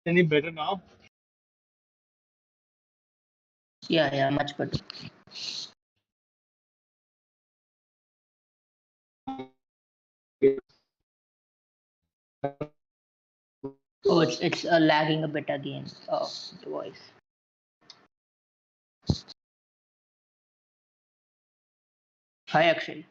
Any better now? Yeah, much better. Oh, it's lagging a bit again. The voice. Hi, Akshay.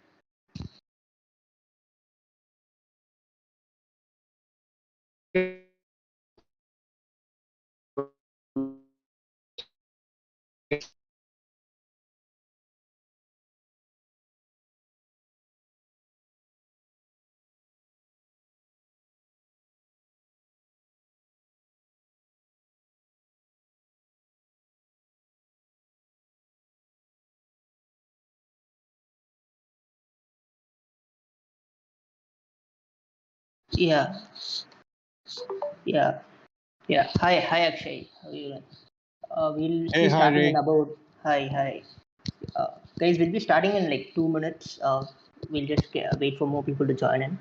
Yeah, yeah, yeah. Hi, Akshay. How are you doing? We'll Hey, be hi, starting in Ray. about. Hi. Guys, we'll be starting in like 2 minutes. We'll just wait for more people to join in,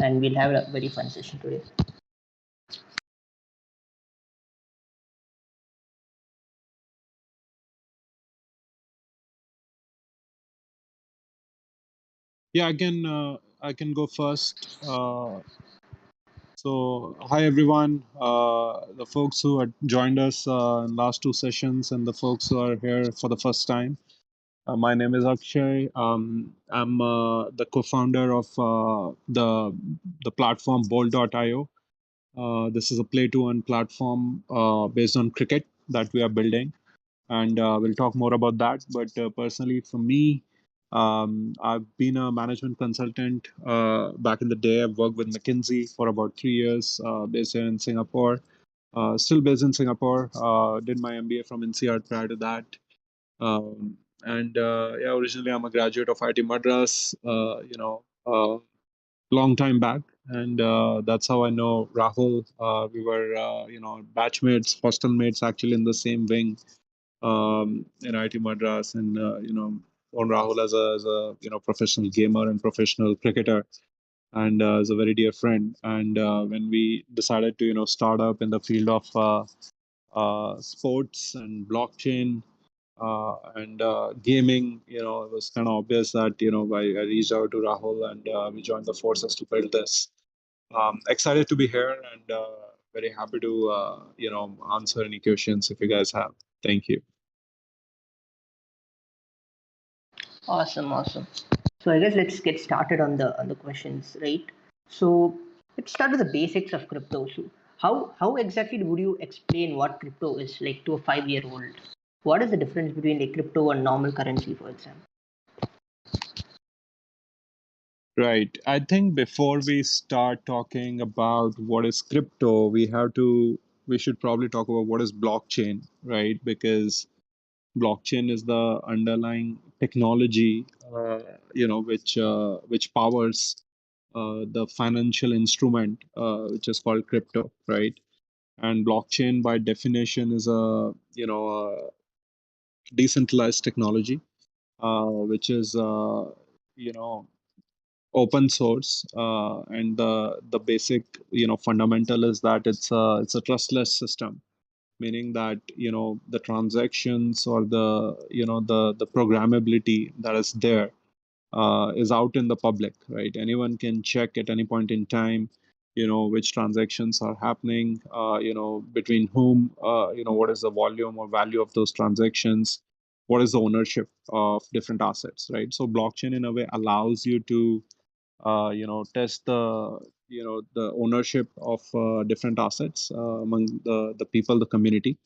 and we'll have a very fun session today. Yeah, I can go first. Hi everyone. The folks who had joined us in last two sessions, and the folks who are here for the first time. My name is Akshay. I'm the co-founder of the platform Bowl.io. This is a play-to-earn platform based on cricket that we are building, and we'll talk more about that. But personally, for me, I've been a management consultant back in the day. I've worked with McKinsey for about 3 years, based here in Singapore. Still based in Singapore. Did my MBA from INSEAD prior to that. And yeah, originally I'm a graduate of IIT Madras. Long time back, and that's how I know Rahul. We were, batchmates, hostel mates, actually in the same wing in IIT Madras, and on Rahul as a professional gamer and professional cricketer, and as a very dear friend. And when we decided to start up in the field of sports and blockchain and gaming, it was kind of obvious that I reached out to Rahul, and we joined the forces to build this. Excited to be here, and very happy to answer any questions if you guys have. Thank you. Awesome. So I guess let's get started on the questions, right? So let's start with the basics of crypto. So how exactly would you explain what crypto is like to a 5-year old? What is the difference between a crypto and normal currency, for example? Right. I think before we start talking about what is crypto, we should probably talk about what is blockchain, right? Because blockchain is the underlying technology, which powers the financial instrument, which is called crypto, right? And blockchain, by definition, is a decentralized technology, which is you know open source, and the basic fundamental is that it's a trustless system, meaning that the transactions or the programmability that is there is out in the public, right? Anyone can check at any point in time which transactions are happening, between whom, what is the volume or value of those transactions, what is the ownership of different assets, right? So blockchain in a way allows you to test the ownership of different assets among the people, the community.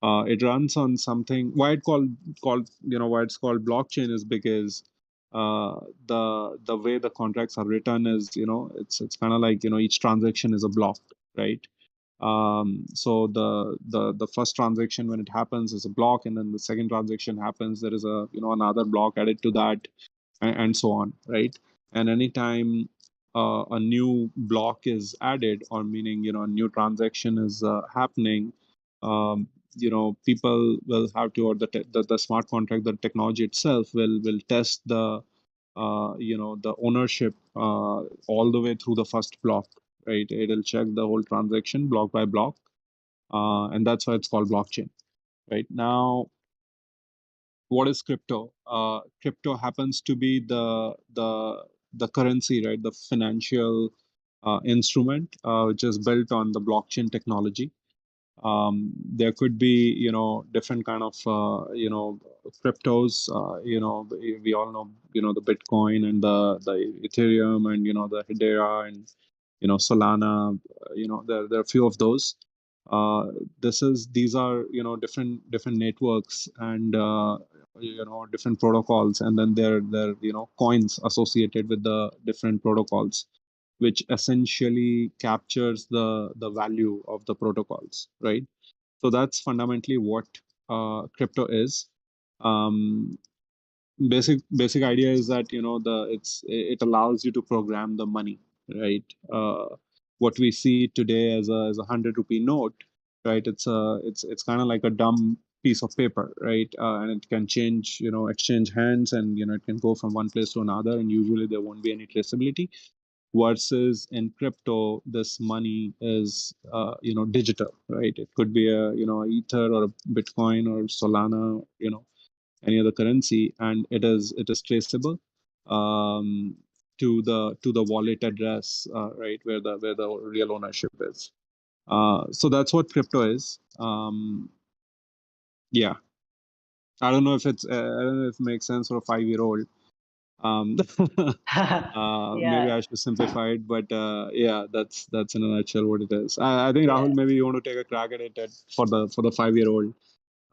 It runs on something why it called why it's called blockchain is because the way the contracts are written is it's kind of like each transaction is a block, right? So the first transaction when it happens is a block, and then the second transaction happens, there is a another block added to that, and so on, right? And anytime a new block is added, or meaning a new transaction is happening, people will have to, or the smart contract, the technology itself will test the ownership all the way through the first block, right? It'll check the whole transaction block by block, and that's why it's called blockchain. Right now, what is crypto? Crypto happens to be the currency, right? The financial instrument, which is built on the blockchain technology. There could be, different kind of, cryptos. We all know, the Bitcoin and the Ethereum and the Hedera and Solana. There are a few of those. Uh, these are different networks and different protocols, and then there coins associated with the different protocols, which essentially captures the value of the protocols, right? So that's fundamentally what crypto is. Um, basic idea is that it allows you to program the money, right? What we see today as a 100 rupee note, right? It's kind of like a dumb piece of paper, right? And it can exchange hands, and it can go from one place to another, and usually there won't be any traceability. Versus in crypto, this money is digital, right? It could be a ether or a Bitcoin or Solana, any other currency, and it is traceable um, to the wallet address, right, where the real ownership is. So that's what crypto is. Yeah, I don't know if I don't know if it makes sense for a 5-year-old. Um, maybe Yeah, I should simplify it, but yeah, that's in a nutshell what it is. I think yeah. Rahul, maybe you want to take a crack at it for the 5-year-old.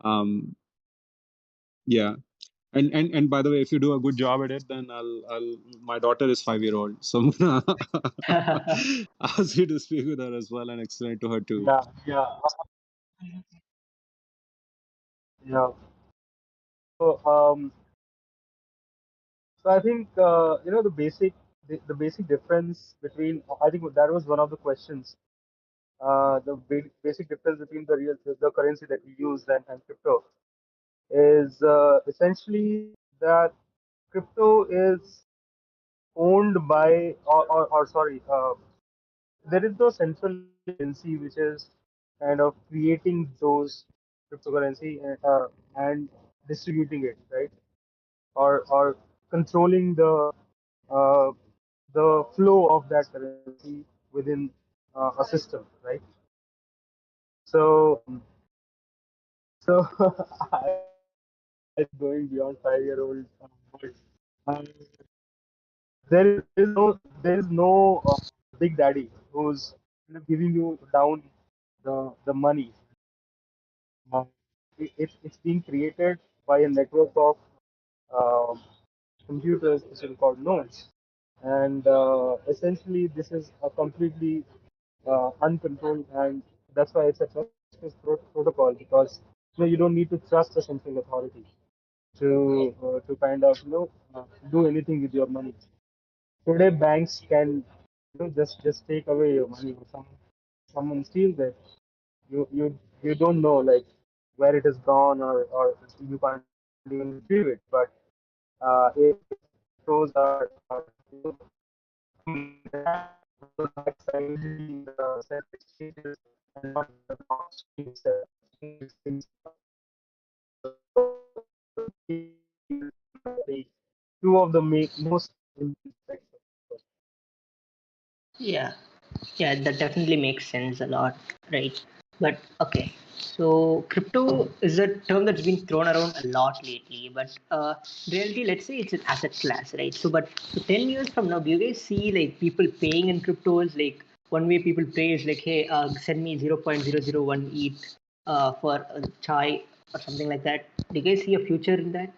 Um, yeah. And by the way, if you do a good job at it, then I'll my daughter is 5-year-old, so I'm gonna ask you to speak with her as well and explain it to her too. Yeah, yeah, yeah. So, so I think the basic difference between, I think that was one of the questions. Basic difference between the currency that we use and crypto is essentially that crypto is owned by or sorry, there is no central agency which is kind of creating those cryptocurrency and distributing it, right? Or controlling uh, the flow of that currency within a system, right? So, so I going beyond 5-year-old, but uh, there is no big daddy who's giving you down the money. Uh, it's being created by a network of um computers which are called nodes. And essentially, this is a completely uncontrolled, and that's why it's a trustless protocol, because you don't need to trust a central authority to kind of do anything with your money. Today, banks can just take away your money, or someone steals it. You don't know like where it has gone, or you can't even retrieve it. But if those are coming in the hack, those hacks are usually in the central exchanges and not in the blockchain itself. The two of the most Yeah, yeah, that definitely makes sense a lot, right? But okay, so crypto is a term that's been thrown around a lot lately. But in reality, let's say it's an asset class, right? So 10 years from now, do you guys see like people paying in cryptos? Like one way people pay is like, hey, send me 0.001 ETH for chai or something like that. Do you guys see a future in that?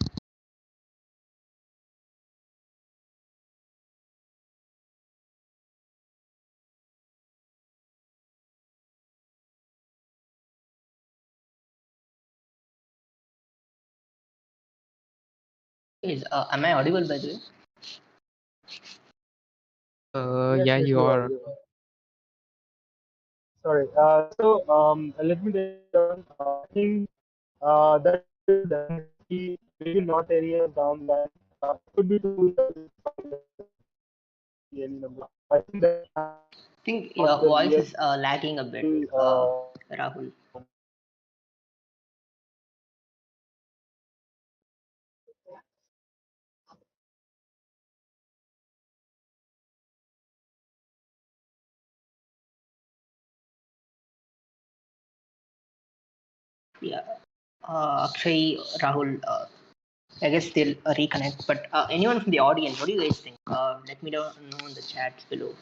Am I audible by the way? Yes, Yeah, yes, you you are. are. You are. Sorry. Let me take it on. I think that will definitely, maybe not 10 years down the line. It could be 2 years, 5 years, any number. I think that I think not your the voice real is lagging a bit, uh, Rahul. Yeah, Akshay, Rahul, I guess they'll reconnect. But anyone from the audience, what do you guys think? Let me know in the chats below.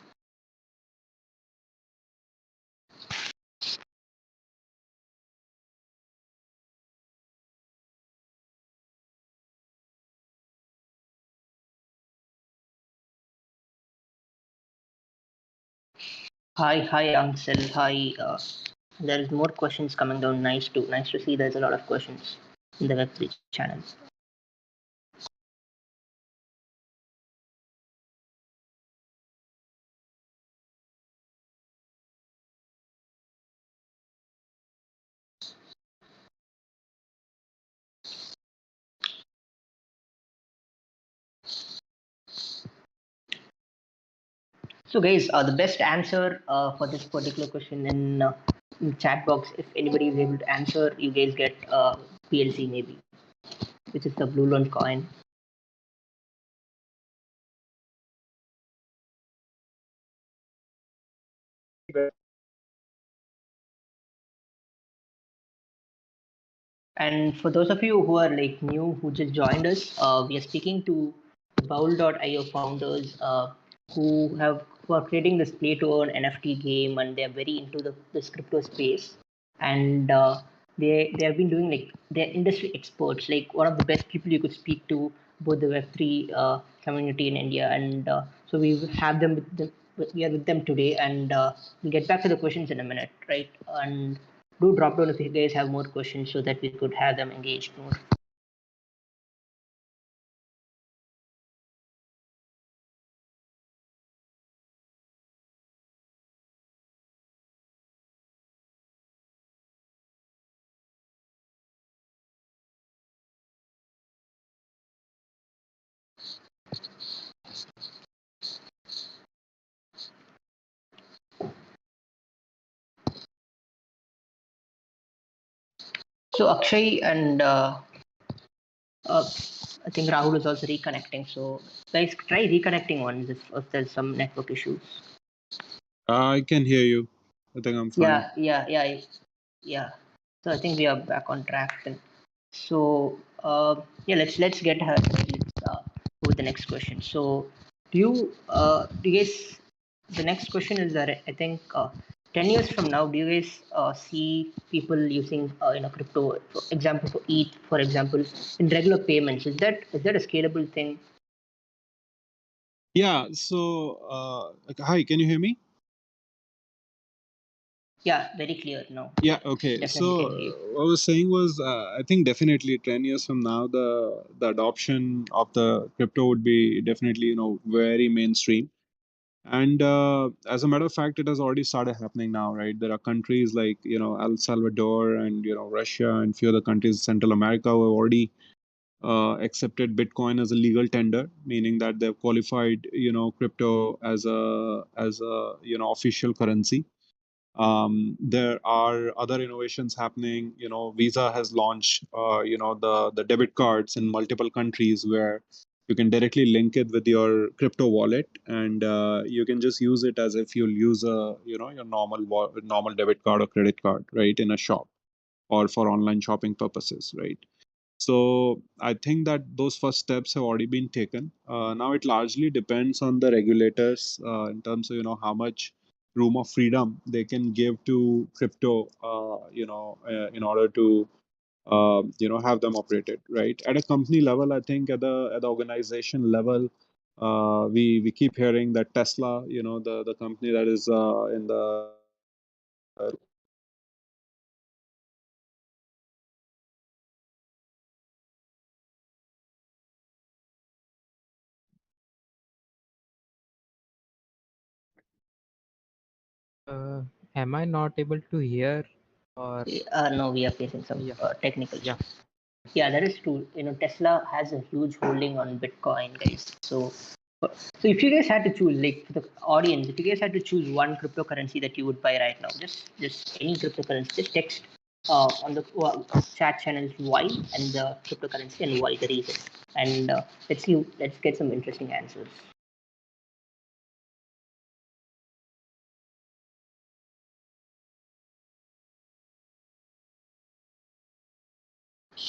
Hi, Ansel. Hi. There is more questions coming down. Nice to see. There's a lot of questions in the Web3 channel. So, guys, the best answer for this particular question in chat box, if anybody is able to answer, you guys get PLC maybe, which is the BlueLearn coin. And for those of you who are like new, who just joined us, we are speaking to Bowl.io founders who are creating this play to earn NFT game, and they're very into this crypto space. And they have been doing like they're industry experts, like one of the best people you could speak to about the Web3 community in India. And so we have them with them. We are with them today, and we'll get back to the questions in a minute, right? And do drop down if you guys have more questions so that we could have them engaged more. So Akshay and uh, I think Rahul is also reconnecting. So guys, try reconnecting once if there's some network issues. I can hear you. I think I'm fine. Yeah. So I think we are back on track then. So yeah, let's get her. Let's go with the next question. So do you guys? The next question is that I think 10 years from now, do you guys see people using crypto, for example, for ETH, for example, in regular payments? Is that a scalable thing? Yeah. So, hi, can you hear me? Yeah, very clear. No, Yeah. yeah, Okay. definitely So, can hear you. what I was saying was, I think definitely 10 years from now, the adoption of the crypto would be definitely very mainstream. And as a matter of fact, it has already started happening now, right? There are countries like El Salvador and Russia and few other countries, Central America, who have already accepted Bitcoin as a legal tender, meaning that they've qualified crypto as a official currency. There are other innovations happening. Visa has launched the debit cards in multiple countries where you can directly link it with your crypto wallet, and you can just use it as if you'll use a your normal debit card or credit card, right, in a shop or for online shopping purposes, right? So I think that those first steps have already been taken. Now it largely depends on the regulators in terms of how much room of freedom they can give to crypto, in order to have them operated right at a company level. I think at the organization level, we keep hearing that Tesla, the company that is in the Uh, am I not able to hear or No, we are facing some yeah, technical yeah. issues. Yeah, that is true. Tesla has a huge holding on Bitcoin, guys. So if you guys had to choose, like for the audience, if you guys had to choose one cryptocurrency that you would buy right now, just any cryptocurrency, just text on the chat channels why and the cryptocurrency and why the reason, and let's get some interesting answers.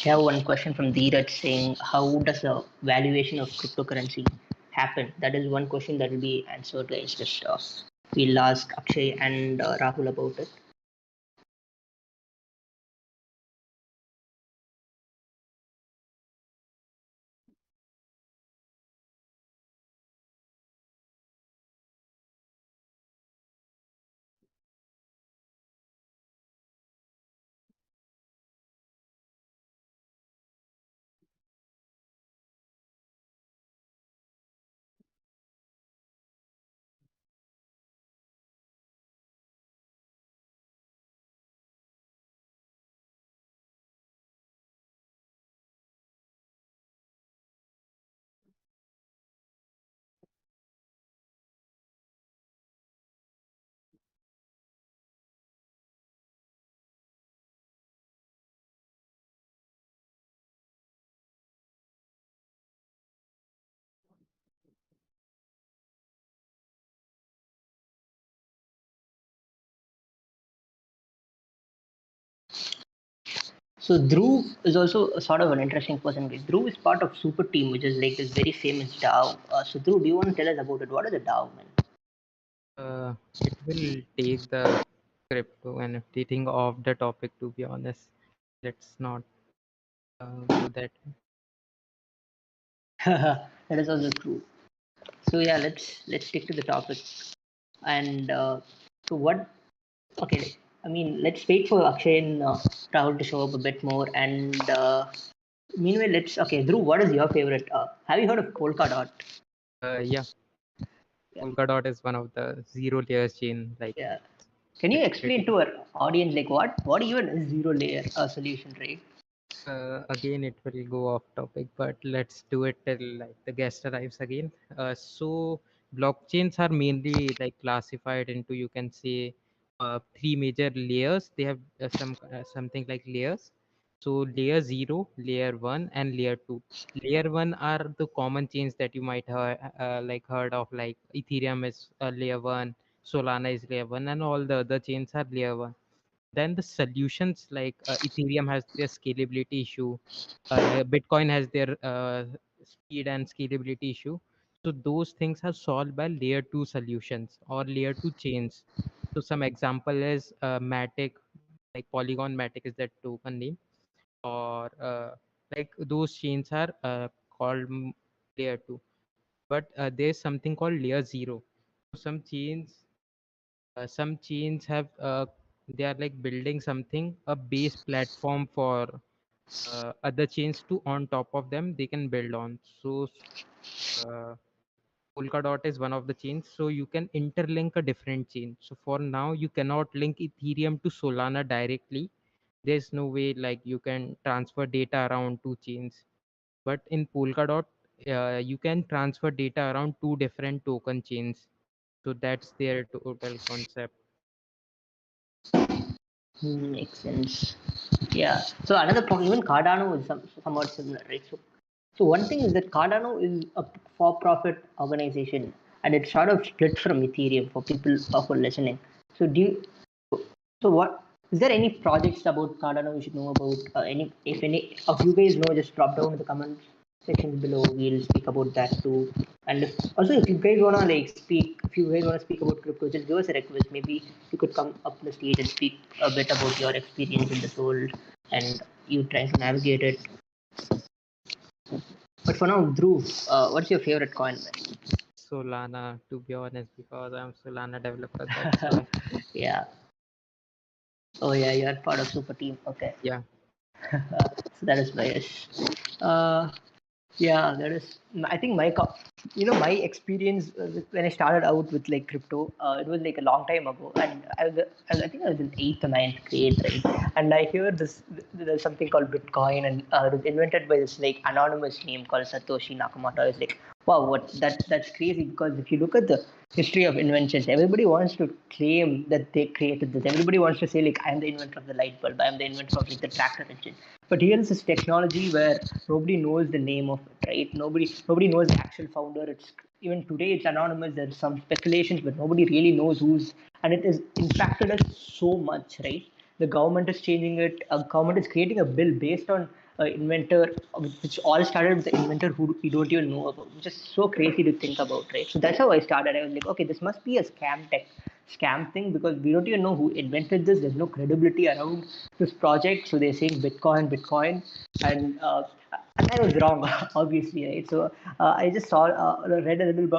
I have one question from Dheeraj saying, how does the valuation of cryptocurrency happen? That is one question that will be answered, guys. Just we'll ask Akshay and Rahul about it. So Dhruv is also a sort of an interesting person. Dhruv is part of Super Team, which is like this very famous DAO. So Dhruv, do you want to tell us about it? What is a DAO, man? It will take the crypto and everything off the topic, to be honest. Let's not go that way. That is also true. So yeah, let's stick to the topic. And so what? Okay, I mean, let's wait for Akshay and Rahul to show up a bit more. And meanwhile, let's okay, Dhruv, what is your favorite? Have you heard of Polkadot? Yeah, Yeah, Polkadot is one of the zero layers chain. Like yeah. Can you it's explain pretty. to our audience like what even is zero layer solution, right? Again, it will go off topic, but let's do it till like the guest arrives again. So blockchains are mainly like classified into, you can say, three major layers. They have something like layers. So layer zero, layer one, and layer two. Layer one are the common chains that you might heard heard of, like Ethereum is layer one, Solana is layer one, and all the other chains are layer one. Then the solutions, like Ethereum has their scalability issue, Bitcoin has their speed and scalability issue. So those things are solved by layer 2 solutions or layer 2 chains. So some example is Matic, like Polygon Matic is that token name, or like those chains are called layer 2. But there's something called layer 0. Some chains have they are like building something, a base platform for other chains to on top of them they can build on. So uh, Polkadot is one of the chains, so you can interlink a different chain. So for now you cannot link Ethereum to Solana directly. There's no way like you can transfer data around two chains. But in Polkadot, you can transfer data around two different token chains. So that's their total concept. Makes sense. Yeah. So another problem, even Cardano is somewhat similar, right? So one thing is that Cardano is a for-profit organization, and it's sort of split from Ethereum for people who are listening. So do you, so what is there any projects about Cardano you should know about? Any if any of you guys know, just drop down in the comments section below. We'll speak about that too. And also, if you guys wanna like speak, if you guys wanna speak about crypto, just give us a request. Maybe you could come up on the stage and speak a bit about your experience in this world and you trying to navigate it. But for now, Dhruv, what's your favorite coin? Solana, to be honest, because I'm Solana developer. That's why. Yeah. Oh yeah, you're part of Super Team. Okay. Yeah. So that is bias. Uh, yeah, that is. I think my experience when I started out with like crypto, it was like a long time ago, and I think I was in eighth or ninth grade, right? And I hear there's something called Bitcoin, and it was invented by this like anonymous name called Satoshi Nakamoto. I was like, wow, that's crazy because if you look at the history of inventions, everybody wants to claim that they created this. Everybody wants to say like, I'm the inventor of the light bulb, I'm the inventor of like the tractor engine. But here is this technology where nobody knows the name of it, right? Nobody knows the actual founder. It's even today it's anonymous. There's some speculations, but nobody really knows who's, and it has impacted us so much, right? The government is changing it. A government is creating a bill based on inventor, which all started with the inventor who we don't even know about, which is so crazy to think about, right? So that's how I started. I was like, okay, this must be a scam thing because we don't even know who invented this. There's no credibility around this project. So they're saying Bitcoin, Bitcoin, and I was wrong, obviously, right? So I just read a little bit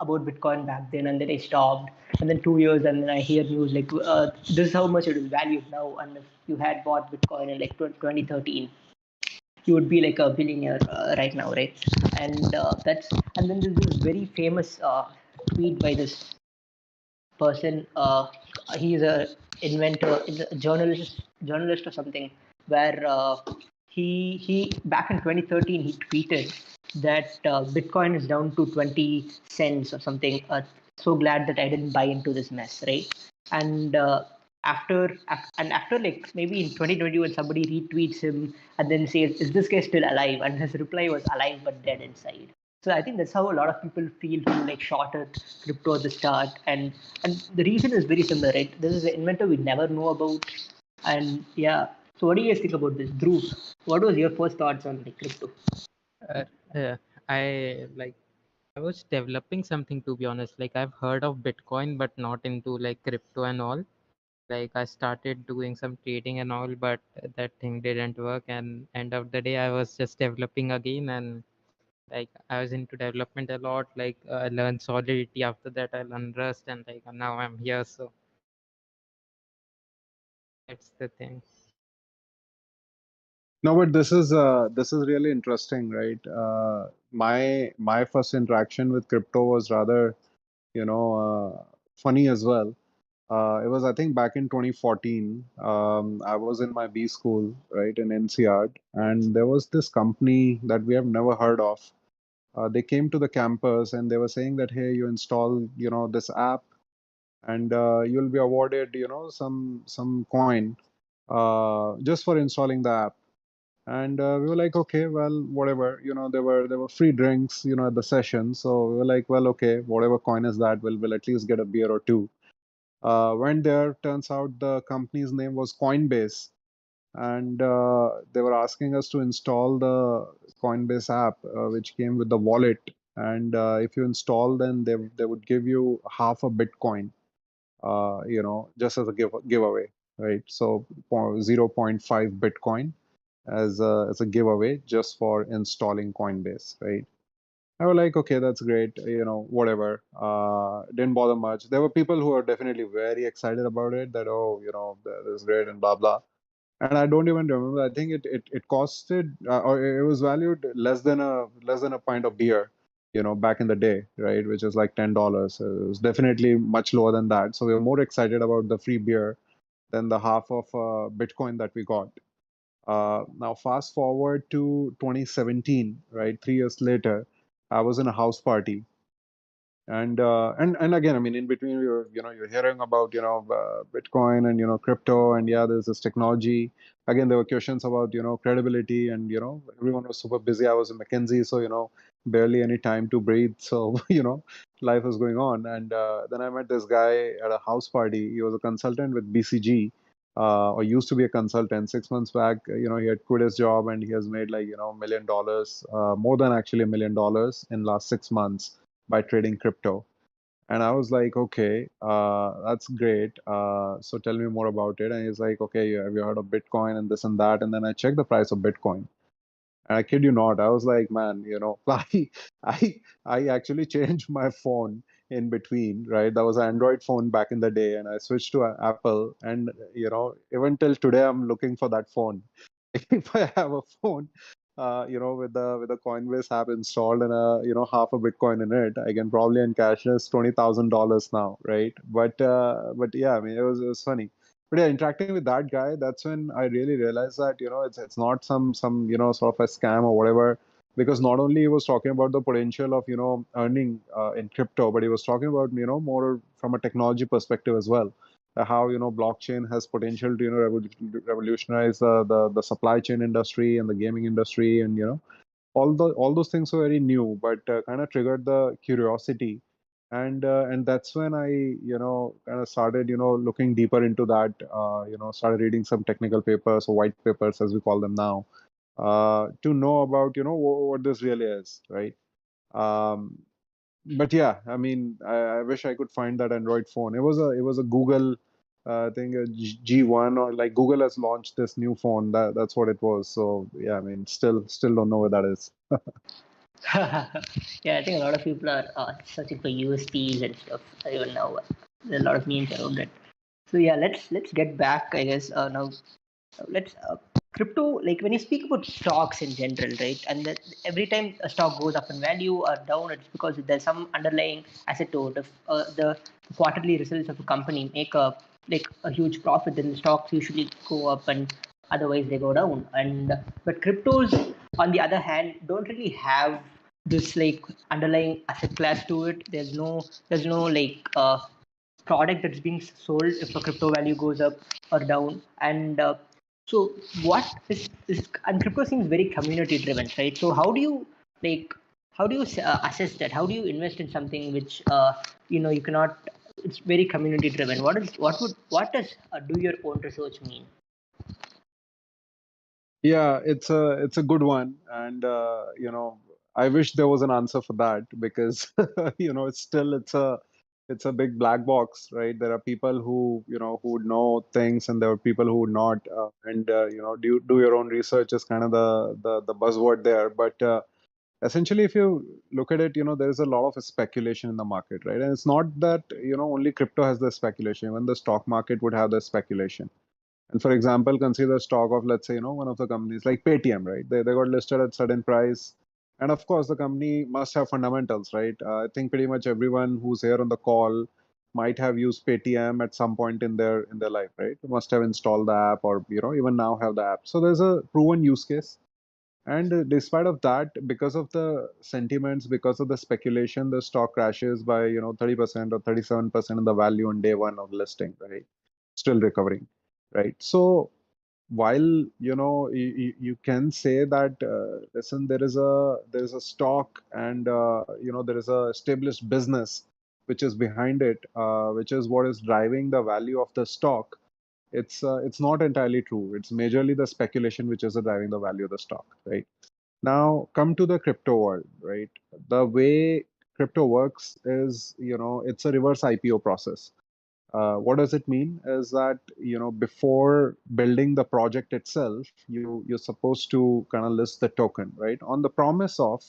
about Bitcoin back then, and then I stopped. And then 2 years, and then I hear news like this is how much it is valued now. And if you had bought Bitcoin in like 2013, you would be like a billionaire right now, right? And then there's this very famous tweet by this person. He's a inventor, is a journalist or something, where he back in 2013 he tweeted that Bitcoin is down to 20 cents or something. So glad that I didn't buy into this mess, right? And after like maybe in 2020 when somebody retweets him and then says, "Is this guy still alive?" and his reply was, "Alive but dead inside." So I think that's how a lot of people feel who like shorted crypto at the start, and the reason is very similar, right? This is an inventor we never know about, and yeah. So what do you guys think about this, Drew? What was your first thoughts on like crypto? Uh, uh, I like I was developing something, to be honest. Like I've heard of Bitcoin, but not into like crypto and all. Like I started doing some trading and all, but that thing didn't work. And end of the day, I was just developing again, and like I was into development a lot. Like I learned Solidity. After that, I learned Rust, and like now I'm here. So that's the thing. No, but this is really interesting, right? My first interaction with crypto was rather, you know, funny as well. It was, I think, back in 2014. I was in my B school, right, in NCR, and there was this company that we have never heard of. They came to the campus and they were saying that, hey, you install, this app, and you'll be awarded, some coin just for installing the app. And we were like, okay, well, whatever. There were free drinks, at the session. So we were like, well, okay, whatever coin is that, we'll at least get a beer or two. Went there. Turns out the company's name was Coinbase, and they were asking us to install the Coinbase app, which came with the wallet. And if you install, then they would give you half a Bitcoin, just as a giveaway, right? So 0.5 Bitcoin as a giveaway just for installing Coinbase, right? I was like, okay, that's great, whatever. Didn't bother much. There were people who are definitely very excited about it, that, oh, this is great and blah blah. And I don't even remember. I think it costed, or it was valued less than a pint of beer, back in the day, right? Which is like $10. So it was definitely much lower than that. So we were more excited about the free beer than the half of Bitcoin that we got. Now, fast forward to 2017, right? 3 years later, I was in a house party, and again, I mean, in between, you're hearing about Bitcoin and crypto, and yeah, there's this technology. Again, there were questions about credibility, and everyone was super busy. I was in McKinsey, so barely any time to breathe. So life was going on, and then I met this guy at a house party. He was a consultant with BCG, or used to be a consultant. 6 months back, he had quit his job, and he has made like $1 million, more than actually $1 million in last 6 months by trading crypto. And I was like, okay, that's great. So tell me more about it. And he's like, okay, have you heard of Bitcoin and this and that? And then I checked the price of Bitcoin. And I kid you not, I was like, man, I, I actually changed my phone in between, right? That was an Android phone back in the day, and I switched to Apple. And even till today, I'm looking for that phone. If I have a phone, with the Coinbase app installed and half a Bitcoin in it, I can probably encash this $20,000 now, right? But yeah, I mean, it was funny. But yeah, interacting with that guy, that's when I really realized that it's not some sort of a scam or whatever, because not only he was talking about the potential of earning in crypto, but he was talking about more from a technology perspective as well, how blockchain has potential to revolutionize the supply chain industry and the gaming industry, and all those things were very new, but kind of triggered the curiosity. And that's when I kind of started looking deeper into that, started reading some technical papers or white papers, as we call them now, to know about what this really is, right? Um, but yeah, I mean, I wish I could find that Android phone. It was a Google, I think a G1, or like Google has launched this new phone. That's what it was. So yeah, I mean, still don't know what that is. Yeah, I think a lot of people are searching for USPs and stuff. Even now, there are a lot of memes around it. So yeah, let's get back. I guess now let's crypto, like when you speak about stocks in general, right, and that every time a stock goes up in value or down, it's because there's some underlying asset, or the quarterly results of a company make a huge profit, then the stocks usually go up, and otherwise they go down. And but cryptos on the other hand don't really have this like underlying asset class to it. There's no like product that's being sold if a crypto value goes up or down. And so what is and crypto seems very community driven, right? So like how do you assess that? How do you invest in something which you cannot? It's very community driven. What does do your own research mean? Yeah, it's a good one, and I wish there was an answer for that, because it's a big black box, right? There are people who would know things, and there are people who would not, and do your own research is kind of the buzzword there. But essentially, if you look at it, there is a lot of speculation in the market, right? And it's not that only crypto has the speculation; even the stock market would have the speculation. And for example, consider stock of, let's say, one of the companies like Paytm, right? They got listed at certain price. And of course, the company must have fundamentals, right? I think pretty much everyone who's here on the call might have used Paytm at some point in their life, right? Must have installed the app, or even now have the app. So there's a proven use case. And despite of that, because of the sentiments, because of the speculation, the stock crashes by 30% or 37% in the value on day one of listing, right? Still recovering, right? So while you can say that, listen, there is a stock, and there is a established business which is behind it, which is what is driving the value of the stock. It's not entirely true. It's majorly the speculation which is driving the value of the stock, right? Now come to the crypto world, right? The way crypto works is, it's a reverse IPO process. What does it mean? Is that before building the project itself, you're supposed to kind of list the token, right, on the promise of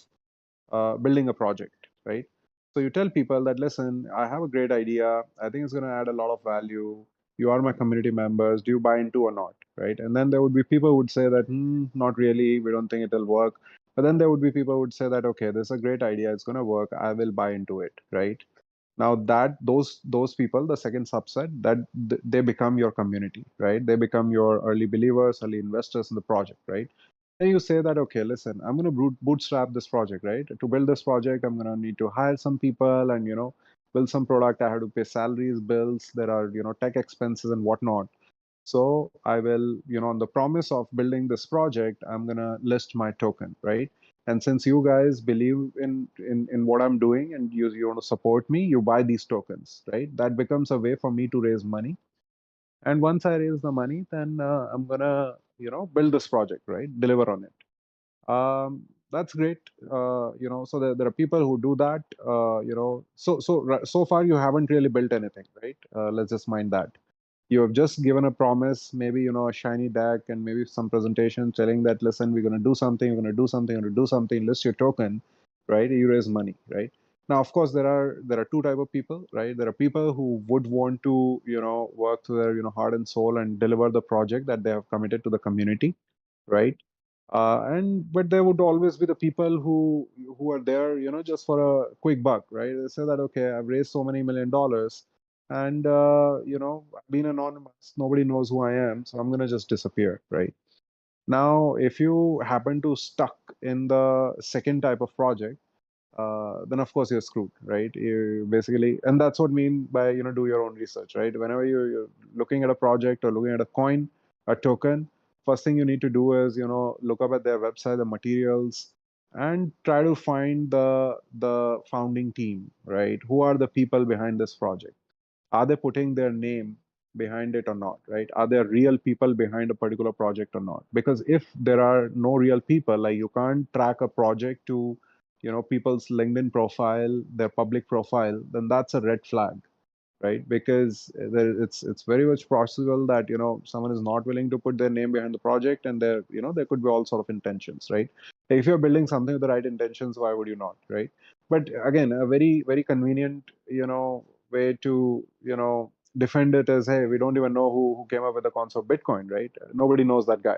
building a project, right? So you tell people that, listen, I have a great idea. I think it's going to add a lot of value. You are my community members. Do you buy into or not, right? And then there would be people who would say that, not really. We don't think it'll work. But then there would be people who would say that, okay, this is a great idea. It's going to work. I will buy into it, right? Now that those people, the second subset, that they become your community, right? They become your early believers, early investors in the project, right? And you say that, okay, listen, I'm going to bootstrap this project, right? To build this project, I'm going to need to hire some people, and build some product. I have to pay salaries, bills. There are tech expenses and whatnot. So I will, on the promise of building this project, I'm gonna list my token, right? And since you guys believe in what I'm doing, and you want to support me, you buy these tokens, right? That becomes a way for me to raise money. And once I raise the money, then I'm gonna, build this project, right? Deliver on it. That's great. So there are people who do that. So far you haven't really built anything, right? Let's just mind that you have just given a promise, maybe a shiny deck and maybe some presentation telling that, listen, we're going to do something, we're going to do something, we're going to do something, list your token, right? You raise money, right? Now, of course, there are two type of people, right? There are people who would want to work to their heart and soul and deliver the project that they have committed to the community, right? And but there would always be the people who are there, just for a quick buck, right? They say that, okay, I've raised so many $1 million, and I've been anonymous, nobody knows who I am, so I'm gonna just disappear, right? Now, if you happen to stuck in the second type of project, then of course you're screwed, right? You basically, and that's what I mean by do your own research, right? Whenever you're looking at a project or looking at a coin, a token, first thing you need to do is look up at their website, the materials, and try to find the founding team, right? Who are the people behind this project? Are they putting their name behind it or not, right? Are there real people behind a particular project or not? Because if there are no real people, like you can't track a project to, people's LinkedIn profile, their public profile, then that's a red flag, right? Because it's very much possible that someone is not willing to put their name behind the project, and there could be all sort of intentions, right? If you're building something with the right intentions, why would you not, right? But again, a very very convenient way to defend it is, hey, we don't even know who came up with the concept of Bitcoin, right? Nobody knows that guy.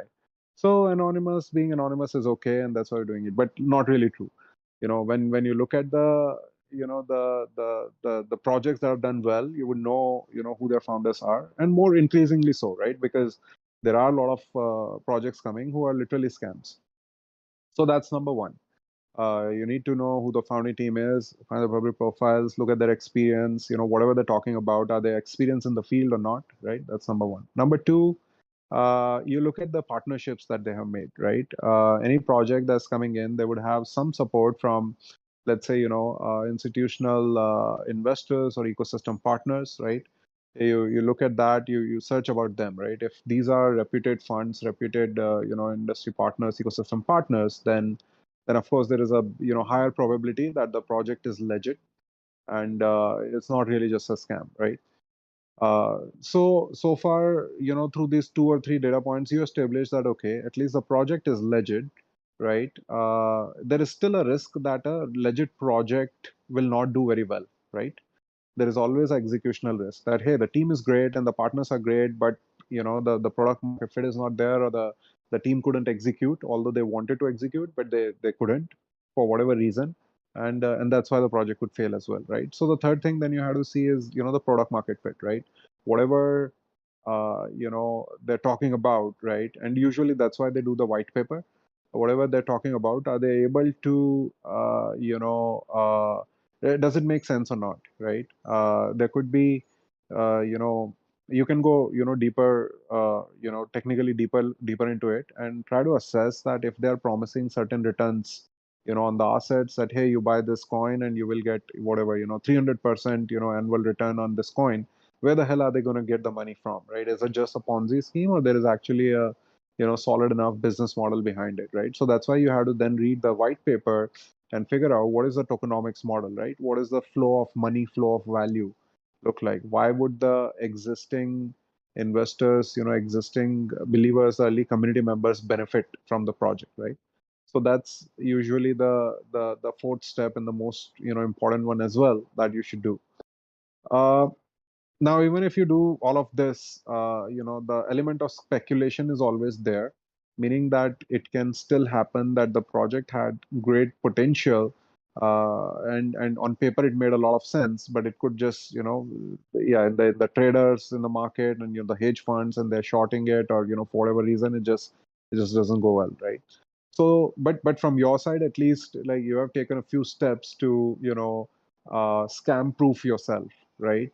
So being anonymous is okay, and that's why we're doing it, but not really true. When you look at the projects that have done well, you would know who their founders are, and more increasingly so, right? Because there are a lot of projects coming who are literally scams. So that's number one. You need to know who the founding team is, find the public profiles, look at their experience, whatever they're talking about, are they experienced in the field or not, right? That's number one. Number two, you look at the partnerships that they have made, right? Any project that's coming in, they would have some support from, let's say, institutional investors or ecosystem partners, right? You look at that, you search about them, right? If these are reputed funds, reputed industry partners, ecosystem partners, then of course there is a higher probability that the project is legit, and it's not really just a scam, right? So far, through these two or three data points, you establish that, okay, at least the project is legit, right? There is still a risk that a legit project will not do very well, right? There is always executional risk that, hey, the team is great and the partners are great, but the product market fit is not there, or the team couldn't execute, although they wanted to execute, but they couldn't for whatever reason, and that's why the project could fail as well, right? So the third thing then you have to see is the product market fit, right? Whatever they're talking about, right? And usually that's why they do the white paper. Whatever they're talking about, are they able to does it make sense or not, right? There could be you can go deeper, technically deeper into it, and try to assess that if they're promising certain returns on the assets, that, hey, you buy this coin and you will get whatever 300% annual return on this coin. Where the hell are they going to get the money from, right? Is it just a Ponzi scheme, or there is actually a solid enough business model behind it, right? So that's why you have to then read the white paper and figure out what is the tokenomics model, right? What is the flow of money, flow of value look like? Why would the existing investors, existing believers, early community members benefit from the project, right? So that's usually the fourth step, and the most important one as well, that you should do. Uh, Now, even if you do all of this, the element of speculation is always there, meaning that it can still happen that the project had great potential, and on paper it made a lot of sense, but it could just, yeah, the traders in the market, and the hedge funds, and they're shorting it, or for whatever reason it just doesn't go well, right? So, but from your side, at least, like, you have taken a few steps to scam proof yourself, right?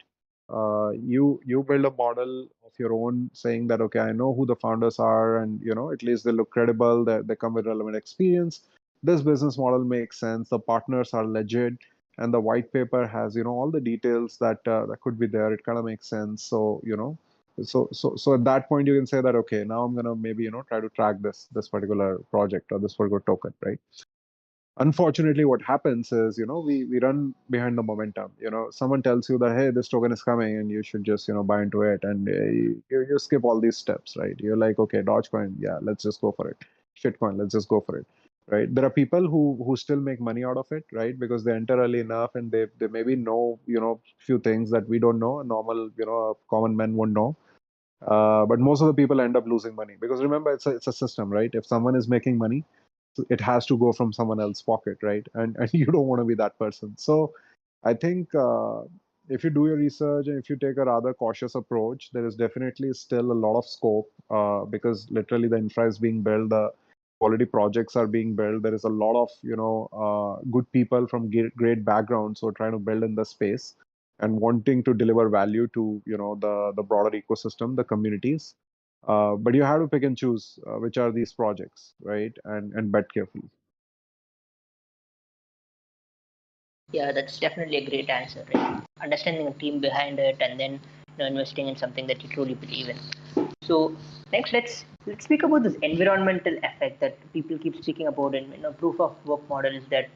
You build a model of your own, saying that, okay, I know who the founders are, and at least they look credible, they come with relevant experience, this business model makes sense, the partners are legit, and the white paper has all the details that could be there. It kind of makes sense. So so at that point you can say that, okay, now I'm gonna maybe try to track this particular project or this particular token, right? Unfortunately, what happens is, we run behind the momentum. Someone tells you that, hey, this token is coming and you should just buy into it, and you skip all these steps, right? You're like, okay, Dogecoin, yeah, let's just go for it. Shitcoin, let's just go for it, right? There are people who still make money out of it, right? Because they enter early enough, and they maybe know few things that we don't know, a normal common man won't know. But most of the people end up losing money, because remember, it's a system, right? If someone is making money, it has to go from someone else's pocket, right? And you don't want to be that person. So I think, if you do your research and if you take a rather cautious approach, there is definitely still a lot of scope, because literally the infra is being built, the quality projects are being built. There is a lot of good people from great backgrounds who are trying to build in the space and wanting to deliver value to the broader ecosystem, the communities. But you have to pick and choose which are these projects, right? And bet carefully. Yeah, that's definitely a great answer, right? Understanding the team behind it, and then investing in something that you truly believe in. So next, let's speak about this environmental effect that people keep speaking about in proof of work models, that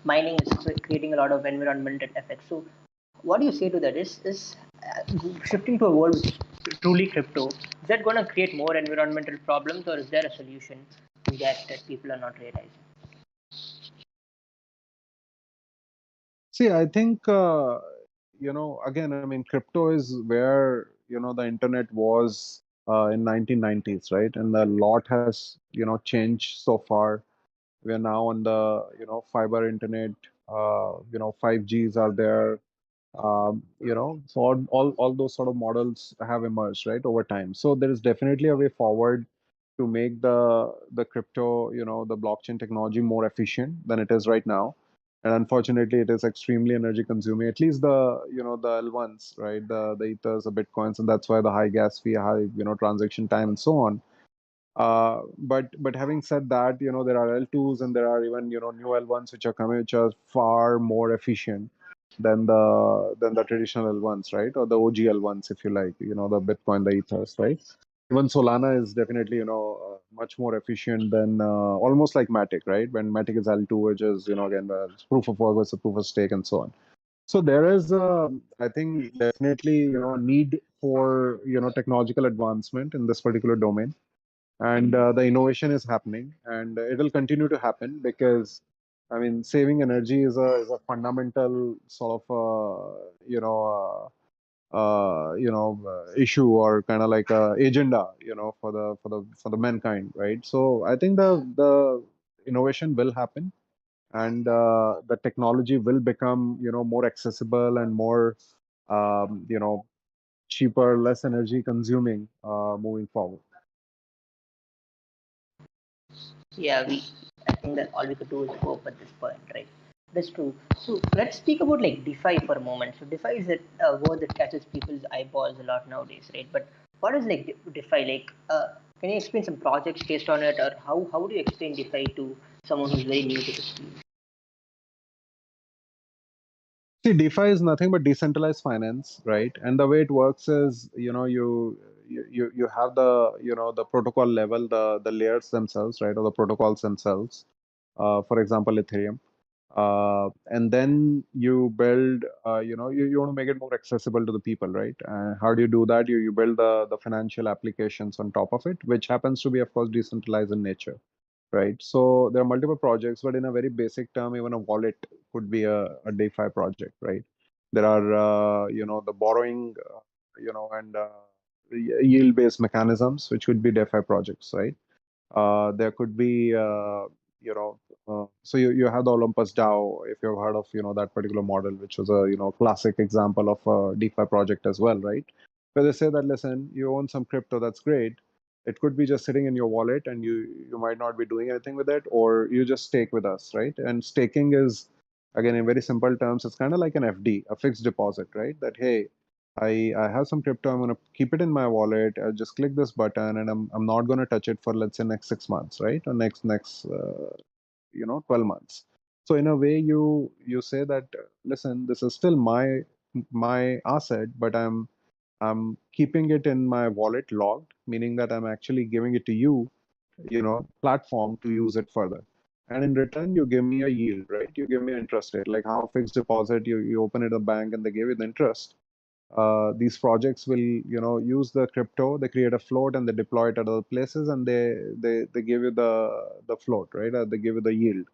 mining is creating a lot of environmental effects. So what do you say to that? Is shifting to a world which is truly crypto, is that going to create more environmental problems, or is there a solution to that people are not realizing? See, I think again, I mean, crypto is where the internet was in 1990s, right? And a lot has changed so far. We are now on the fiber internet. 5Gs are there. So all those sort of models have emerged, right, over time. So there is definitely a way forward to make the crypto, the blockchain technology more efficient than it is right now. And unfortunately, it is extremely energy consuming. At least the L1s, right, the ethers, the bitcoins, and that's why the high gas fee, high transaction time, and so on. But having said that, there are L2s and there are even new L1s which are coming, which are far more efficient than the traditional L1s, right? Or the OG L1s, if you like, the Bitcoin, the Ethers, right? Even Solana is definitely much more efficient than almost like Matic, right? When Matic is L2, which is again proof of work versus proof of stake and so on. So there is, I think, definitely need for technological advancement in this particular domain, and the innovation is happening, and it will continue to happen because I mean saving energy is a fundamental sort of issue, or kind of like a agenda for the mankind, right? So I think the innovation will happen, and the technology will become more accessible and more cheaper, less energy consuming moving forward. Yeah, I think that all we could do is hope at this point, right? That's true. So let's speak about like DeFi for a moment. So DeFi is a word that catches people's eyeballs a lot nowadays, right? But what is like DeFi? Like, can you explain some projects based on it, or how would you explain DeFi to someone who's very new to this field? See, DeFi is nothing but decentralized finance, right? And the way it works is, you have the protocol level, the layers themselves, right, or the protocols themselves. For example, Ethereum. And then you build, you want to make it more accessible to the people, right? How do you do that? You build the financial applications on top of it, which happens to be, of course, decentralized in nature, right? So there are multiple projects, but in a very basic term, even a wallet could be a DeFi project, right? There are, the borrowing, and yield-based mechanisms, which would be DeFi projects, right? There could be, so you have the Olympus DAO, if you've heard of, that particular model, which was a, classic example of a DeFi project as well, right? Where they say that, listen, you own some crypto, that's great. It could be just sitting in your wallet and you might not be doing anything with it, or you just stake with us, right? And staking is, again, in very simple terms, it's kind of like an FD, a fixed deposit, right? That, hey, I have some crypto. I'm gonna keep it in my wallet. I'll just click this button, and I'm not gonna touch it for, let's say, next 6 months, right? Or next 12 months. So in a way, you say that, listen, this is still my asset, but I'm keeping it in my wallet logged, meaning that I'm actually giving it to you, platform to use it further. And in return, you give me a yield, right? You give me an interest rate, like how fixed deposit, you open it at a bank and they give you the interest. These projects will use the crypto, they create a float and they deploy it at other places, and they give you the float, right? They give you the yield,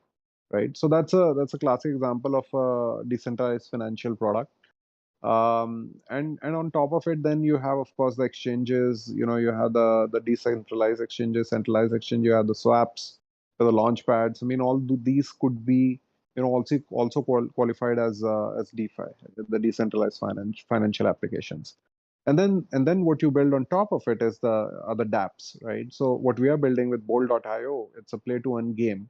right? So that's a classic example of a decentralized financial product. And on top of it, then you have, of course, the exchanges. You have the decentralized exchanges, centralized exchange. You have the swaps, the launch pads. I mean, these could be also qualified as DeFi, the decentralized financial applications. And then what you build on top of it is the other dApps, right? So what we are building with Bolt.io, it's a play to earn game,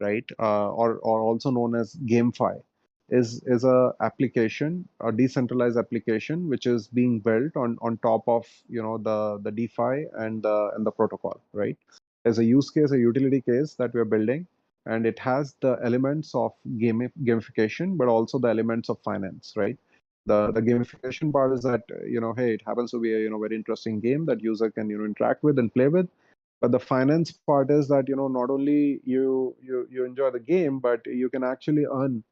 right? Or also known as GameFi, is a application, a decentralized application, which is being built on top of the DeFi and the protocol, right? There's a use case, a utility case that we're building, and it has the elements of gamification, but also the elements of finance, right? The gamification part is that hey, it happens to be a very interesting game that user can interact with and play with. But the finance part is that not only you enjoy the game, but you can actually earn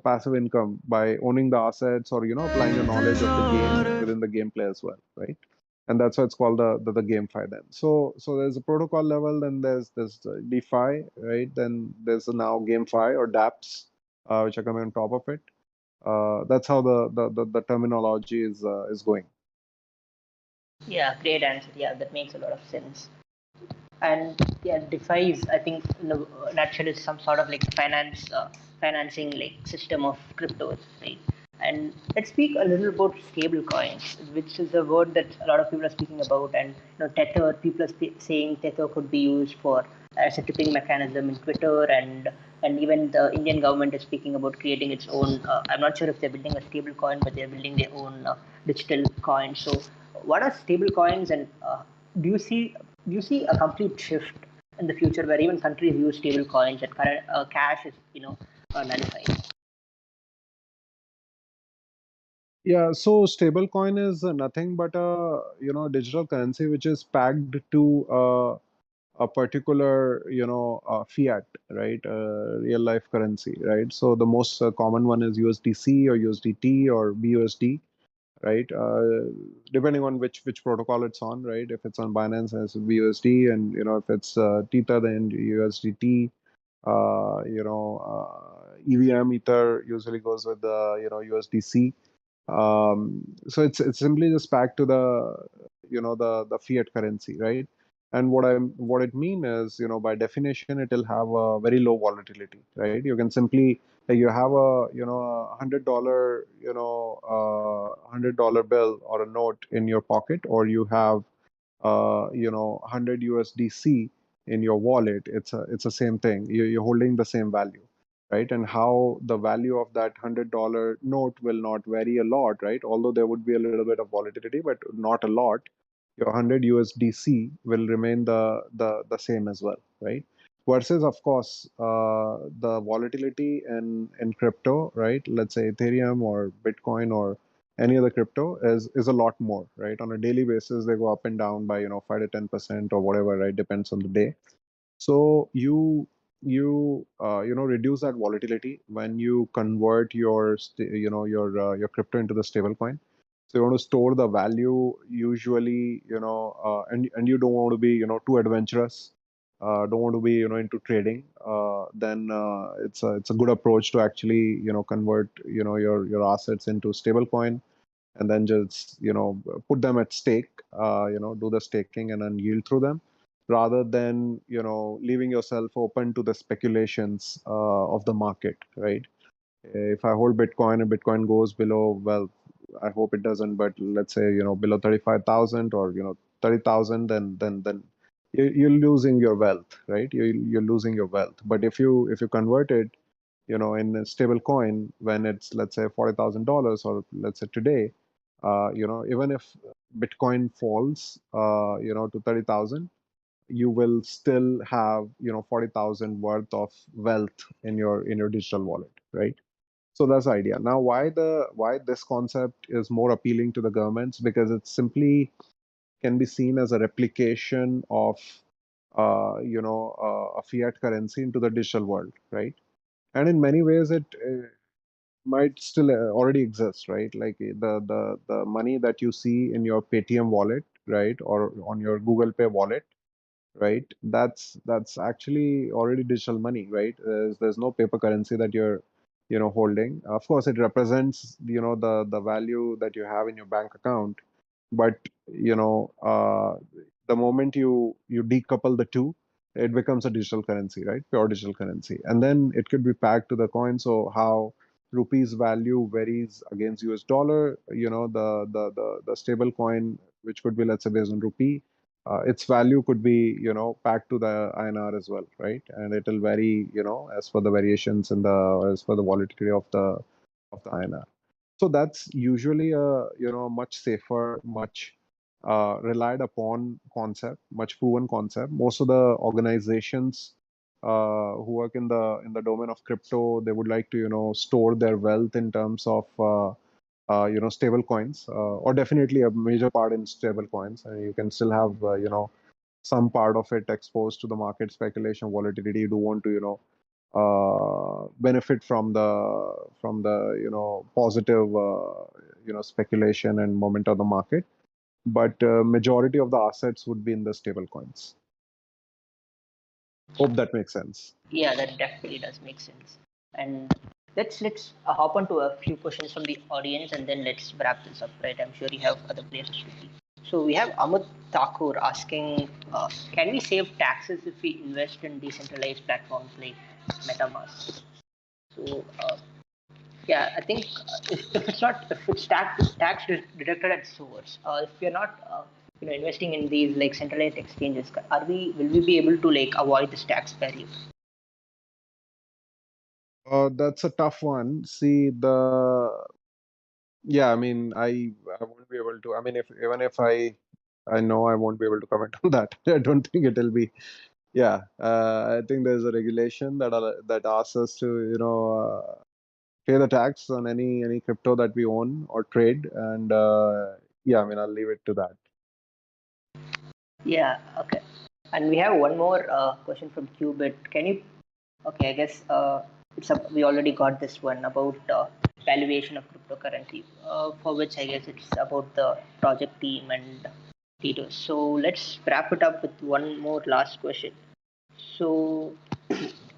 passive income by owning the assets, or applying your knowledge of the game within the gameplay as well, right? And that's why it's called the GameFi then. So there's a protocol level, then there's DeFi, right? Then there's now GameFi or dApps, which are coming on top of it. That's how the terminology is going. Yeah, great answer. Yeah, that makes a lot of sense. And yeah, DeFi is, I think, in a nutshell, is some sort of like financing like system of cryptos, right? And let's speak a little about stable coins, which is a word that a lot of people are speaking about. And Tether, people are saying Tether could be used for as a tipping mechanism in Twitter, and even the Indian government is speaking about creating its own. I'm not sure if they're building a stable coin, but they're building their own digital coin. So, what are stable coins, and do you see do you see a complete shift in the future where even countries use stable coins and current cash is nullified? Yeah, so stablecoin is nothing but a digital currency which is pegged to a particular fiat, right? Real life currency, right? So the most common one is USDC or USDT or BUSD, right? Depending on which protocol it's on, right? If it's on Binance, it's BUSD, and if it's Tether, then USDT. EVM Ether usually goes with the USDC. So it's simply just back to the fiat currency, right? And what it mean is, by definition, it'll have a very low volatility, right? You can simply, like, you have a $100 $100 bill or a note in your pocket, or you have 100 USDC in your wallet. It's the same thing. You're holding the same value, right? And how the value of that $100 note will not vary a lot, right? Although there would be a little bit of volatility, but not a lot. Your 100 USDC will remain the same as well, right? Versus, of course, the volatility in crypto, right? Let's say Ethereum or Bitcoin or any other crypto is a lot more, right? On a daily basis, they go up and down by 5 to 10% or whatever, right? Depends on the day. So you reduce that volatility when you convert your crypto into the stable coin. So you want to store the value usually, and you don't want to be too adventurous. Don't want to be into trading. Then it's a good approach to actually convert your assets into stable coin, and then just put them at stake, do the staking and then yield through them, rather than leaving yourself open to the speculations of the market, right? If I hold Bitcoin and Bitcoin goes below, well, I hope it doesn't, but let's say below 35,000 or 30,000, then you're losing your wealth, right? You're losing your wealth. But if you convert it in a stable coin when it's, let's say, $40,000, or let's say today, even if Bitcoin falls, to 30,000, you will still have 40,000 worth of wealth in your digital wallet, right? So that's the idea. Now, why this concept is more appealing to the governments, because it simply can be seen as a replication of a fiat currency into the digital world, right? And in many ways, it might still already exist, right? Like the money that you see in your Paytm wallet, right, or on your Google Pay wallet, right? That's actually already digital money, right? There's no paper currency that you're holding. Of course, it represents the value that you have in your bank account, but the moment you decouple the two, it becomes a digital currency, right? Pure digital currency, and then it could be pegged to the coin. So how rupees value varies against US dollar, the stable coin, which could be, let's say, based on rupee, its value could be pegged to the INR as well, right? And it'll vary as per the variations in the as per the volatility of the INR. So that's usually a much safer, much relied upon concept, much proven concept. Most of the organizations who work in the domain of crypto, they would like to store their wealth in terms of stable coins, or definitely a major part in stable coins, and you can still have some part of it exposed to the market speculation volatility. You do want to benefit from the positive speculation and moment of the market, but majority of the assets would be in the stable coins. Hope that makes sense. Yeah, that definitely does make sense. And let's hop on to a few questions from the audience, and then let's wrap this up. Right? I'm sure you have other places to be. So we have Amit Thakur asking, can we save taxes if we invest in decentralized platforms like MetaMask? So yeah, I think if it's tax deducted at source, if you're not investing in these like centralized exchanges, will we be able to like avoid this tax barrier? That's a tough one. See, yeah, I mean, I won't be able to. I mean, if even if I know I won't be able to comment on that. I don't think it'll be. Yeah, I think there's a regulation that asks us to pay the tax on any crypto that we own or trade, and yeah, I mean, I'll leave it to that. Yeah, okay. And we have one more question from Qubit. Can you? Okay, I guess we already got this one about valuation of cryptocurrency, for which I guess it's about the project team and Titos. So let's wrap it up with one more last question. So,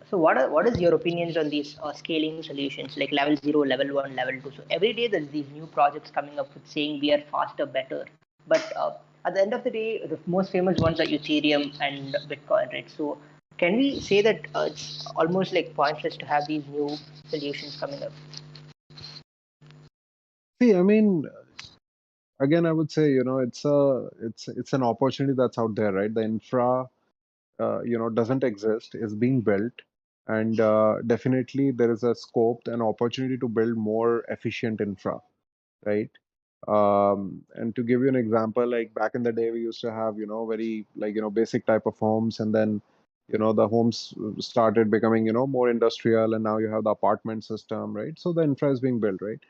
so what is your opinions on these scaling solutions like level 0, level 1, level 2? So every day there's these new projects coming up with saying we are faster, better. But at the end of the day, the most famous ones are Ethereum and Bitcoin, right? So can we say that it's almost like pointless to have these new solutions coming up? See, I mean, again, I would say, it's an opportunity that's out there, right? The infra, doesn't exist, is being built, and definitely there is a scope and opportunity to build more efficient infra, right? And to give you an example, like back in the day, we used to have, very like, basic type of homes, and then, the homes started becoming, more industrial, and now you have the apartment system, right? So the infra is being built, right?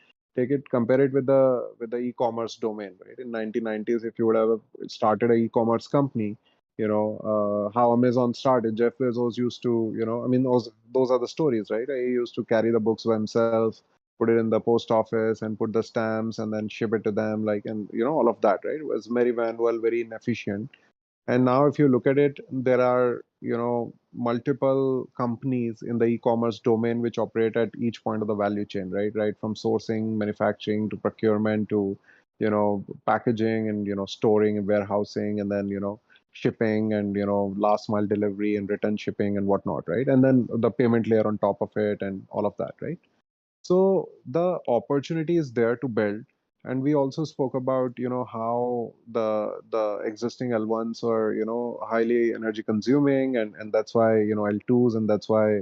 Compare it with the e-commerce domain, right? In 1990s, if you would have started an e-commerce company, how Amazon started. Jeff Bezos used to, I mean, those are the stories, right? He used to carry the books by himself, put it in the post office and put the stamps and then ship it to them, like, and all of that, right? It was very manual, very inefficient. And now if you look at it, there are multiple companies in the e-commerce domain which operate at each point of the value chain, right from sourcing, manufacturing, to procurement, to packaging, and storing and warehousing, and then shipping, and last mile delivery and return shipping and whatnot, right? And then the payment layer on top of it and all of that, right? So the opportunity is there to build. And we also spoke about, how the existing L1s are, highly energy consuming, and that's why, L2s, and that's why,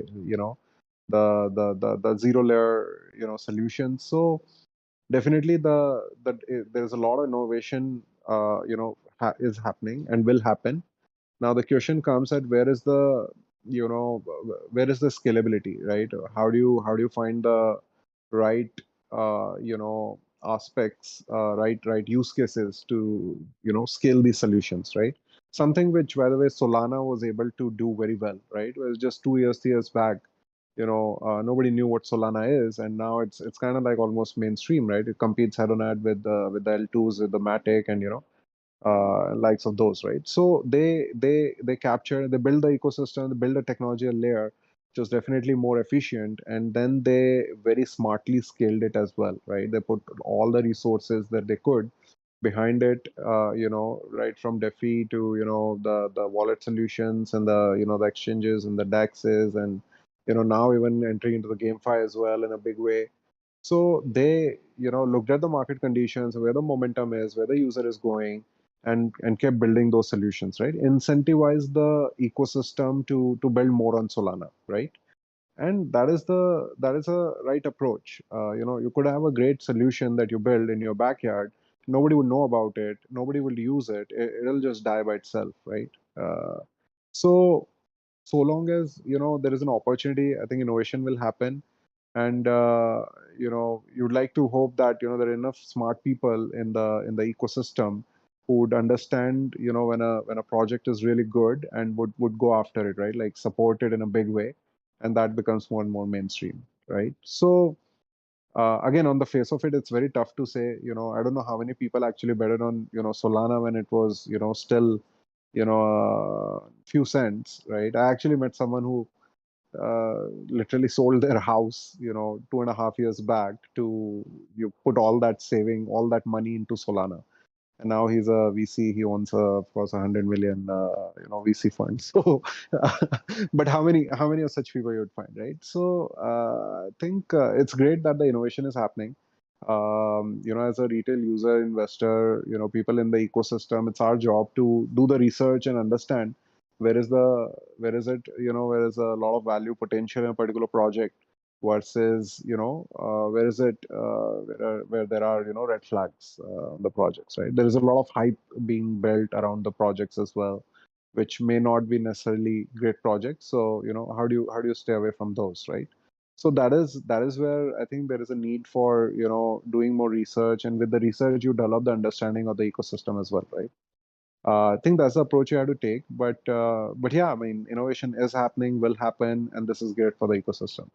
the zero layer, solutions. So definitely there's a lot of innovation, is happening and will happen. Now the question comes at where is the scalability, right? How do you find the right aspects, right use cases to scale these solutions, right? Something which, by the way, Solana was able to do very well, right? It was just 2 years, 3 years back. Nobody knew what Solana is, and now it's kind of like almost mainstream, right? It competes head on head with the L2s, with the Matic, and likes of those, right? So they build the ecosystem, they build a technology layer which was definitely more efficient, and then they very smartly scaled it as well, right? They put all the resources that they could behind it, right from DeFi to the wallet solutions, and the exchanges and the DEXs, and now even entering into the GameFi as well in a big way. So they, looked at the market conditions, where the momentum is, where the user is going, and kept building those solutions, right? Incentivize the ecosystem to build more on Solana, right? And that is a right approach. You could have a great solution that you build in your backyard. Nobody would know about it. Nobody will use it. It'll just die by itself, right? So so long as there is an opportunity, I think innovation will happen. and you'd like to hope that there are enough smart people in the ecosystem who would understand when a project is really good and would go after it, right? Like support it in a big way, and that becomes more and more mainstream, right? So again, on the face of it, it's very tough to say. I don't know how many people actually betted on Solana when it was still few cents, right? I actually met someone who literally sold their house 2.5 years back to you put all that saving, all that money into Solana, and now he's a VC. He owns, of course, 100 million, VC fund. So, but how many of such people you would find, right? So, I think it's great that the innovation is happening. As a retail user, investor, people in the ecosystem, it's our job to do the research and understand where is the where is a lot of value potential in a particular project versus where is it where there are red flags on the projects, right? There is a lot of hype being built around the projects as well, which may not be necessarily great projects. So how do you stay away from those, right? So that is where I think there is a need for doing more research, and with the research you develop the understanding of the ecosystem as well, right? I think that's the approach you have to take, but yeah, I mean, innovation is happening, will happen, and this is great for the ecosystem.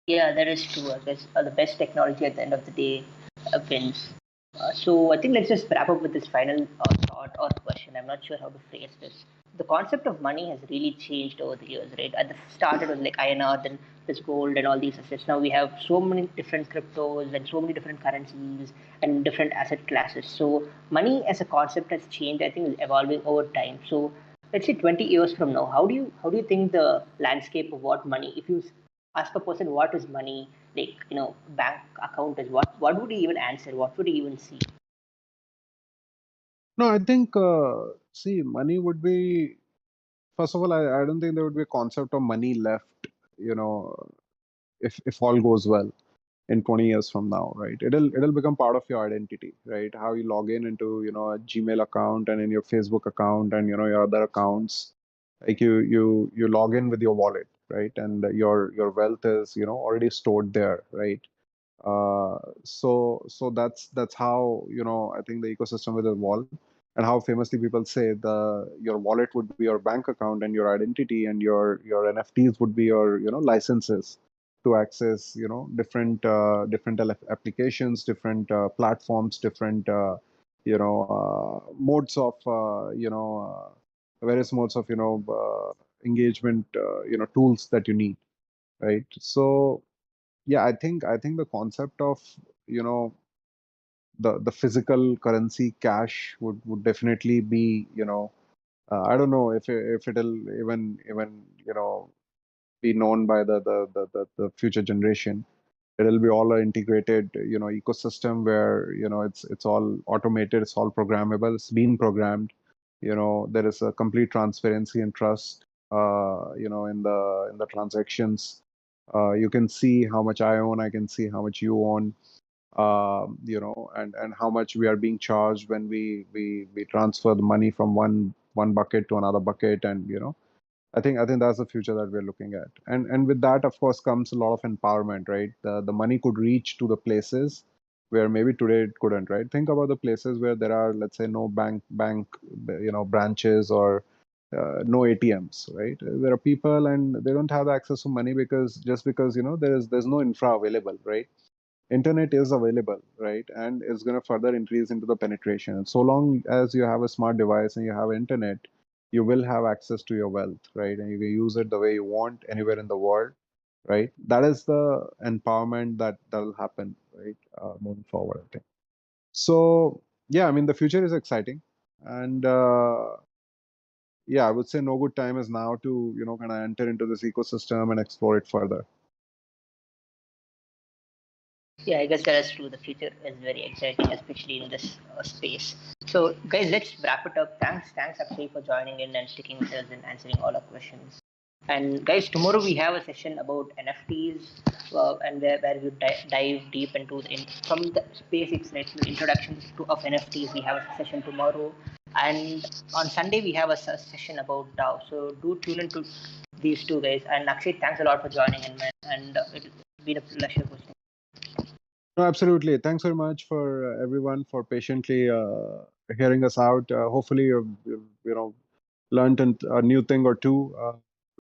Yeah, that is true. I guess the best technology at the end of the day wins. So I think let's just wrap up with this final thought or question. I'm not sure how to phrase this. The concept of money has really changed over the years, right? At the start, it was like INR, then this gold and all these assets. Now we have so many different cryptos and so many different currencies and different asset classes. So money as a concept has changed. I think is evolving over time. So let's say 20 years from now, how do you think the landscape of what money? If you ask a person what is money, like bank account is, what would he even answer? What would he even see? No, I think, see, money would be, first of all, I don't think there would be a concept of money left, you know, if all goes well in 20 years from now, right? It'll become part of your identity, right? How you log in into, a Gmail account and in your Facebook account and, your other accounts. Like you log in with your wallet, right? And your wealth is, already stored there, right? So that's how I think the ecosystem will evolve, and how famously people say your wallet would be your bank account, and your identity and your NFTs would be your licenses to access different applications, different platforms, different modes of various modes of engagement tools that you need, right? So yeah, I think the concept of you know the physical currency cash would definitely be I don't know if it'll even be known by the future generation. It'll be all an integrated ecosystem where it's all automated, it's all programmable, it's been programmed. There is a complete transparency and trust in the transactions. You can see how much I own, I can see how much you own, and how much we are being charged when we transfer the money from one bucket to another bucket, and I think that's the future that we're looking at. And with that, of course, comes a lot of empowerment, right? The money could reach to the places where maybe today it couldn't, right? Think about the places where there are, let's say, no bank branches, or no ATMs, right? There are people and they don't have access to money because there's no infra available, right? Internet is available, right? And it's going to further increase into the penetration. And so long as you have a smart device and you have internet, you will have access to your wealth, right? And you can use it the way you want anywhere in the world, right? That is the empowerment that'll happen, right? Moving forward, I think. So yeah, I mean, the future is exciting, and yeah, I would say no good time is now to kind of enter into this ecosystem and explore it further. Yeah, I guess that is true. The future is very exciting, especially in this space. So, guys, let's wrap it up. Thanks, Akshay, for joining in and sticking with us and answering all our questions. And guys, tomorrow we have a session about NFTs, and where we dive deep into from the basics, like the introduction of NFTs. We have a session tomorrow, and on Sunday we have a session about DAO. So do tune into these two guys. And Akshay, thanks a lot for joining in, man. And it's been a pleasure hosting. No, absolutely. Thanks very much for everyone for patiently hearing us out. Hopefully, you've learned a new thing or two.